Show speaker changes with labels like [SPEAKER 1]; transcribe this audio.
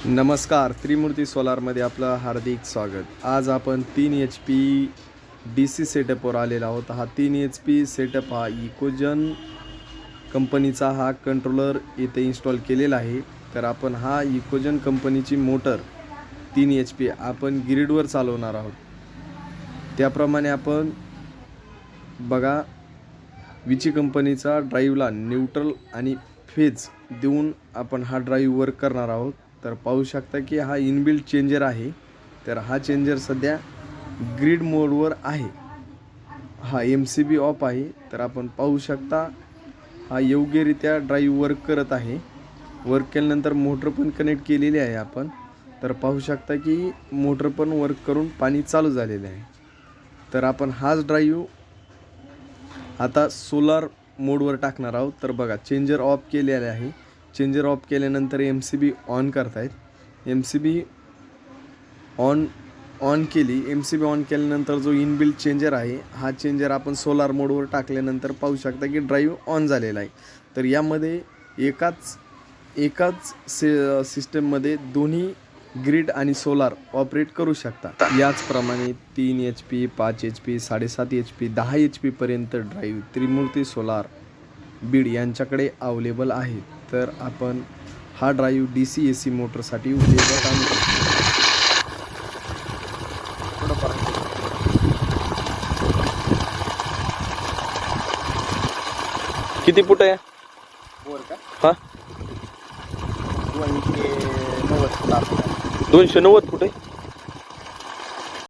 [SPEAKER 1] नमस्कार, त्रिमूर्ती सोलारमध्ये आपलं हार्दिक स्वागत। आज आपण 3 HP DC सेटअपवर आलेला आहोत। हा 3 HP सेटअप हा इकोजन कंपनीचा हा कंट्रोलर इथे इन्स्टॉल केलेला आहे। तर आपण हा इकोजन कंपनीची मोटर 3 HP आपण ग्रिडवर चालवणार आहोत। त्याप्रमाणे आपण बघा विची कंपनीचा ड्राईव्हला न्यूट्रल आणि फेज देऊन आपण हा ड्राईव्ह वर्क करणार आहोत। तर पाहू शकता की हा इनबिल्ट चेंजर आहे। तर हा चेंजर सध्या ग्रिड मोडवर आहे। हा MCB ऑफ आहे। तर आपण पाहू शकता हा योग्यरित्या ड्राईव्ह वर्क करत आहे। वर्क केल्यानंतर मोटर पण कनेक्ट केलेली आहे आपण। तर पाहू शकता की मोटर पण वर्क करून पाणी चालू झालेले आहे। तर आपण हाच ड्राईव्ह आता सोलार मोडवर टाकणार आहोत। तर बघा चेंजर ऑफ केलेले आहे। चेंजर ऑफ केल्यानंतर MCB ऑन करतायत। MCB ऑन केली। MCB ऑन केल्यानंतर जो इनबिल्ट चेंजर आहे हा चेंजर आपण सोलार मोडवर टाकल्यानंतर पाहू शकता की ड्राईव्ह ऑन झालेला आहे। तर यामध्ये एकाच सिस्टममध्ये दोन्ही ग्रिड आणि सोलार ऑपरेट करू शकता। याचप्रमाणे 3 HP 5 HP 7.5 HP 10 HP पर्यंत ड्राईव्ह त्रिमूर्ती सोलार बीड यांच्याकडे अवेलेबल आहे। तर आपण हा ड्राईव्ह DC AC मोटरसाठी उपयोगात आणू शकतो। किती फूट आहे
[SPEAKER 2] बोर का?
[SPEAKER 1] हा
[SPEAKER 2] 290 फूट आहे.
[SPEAKER 1] 290 फूट आहे।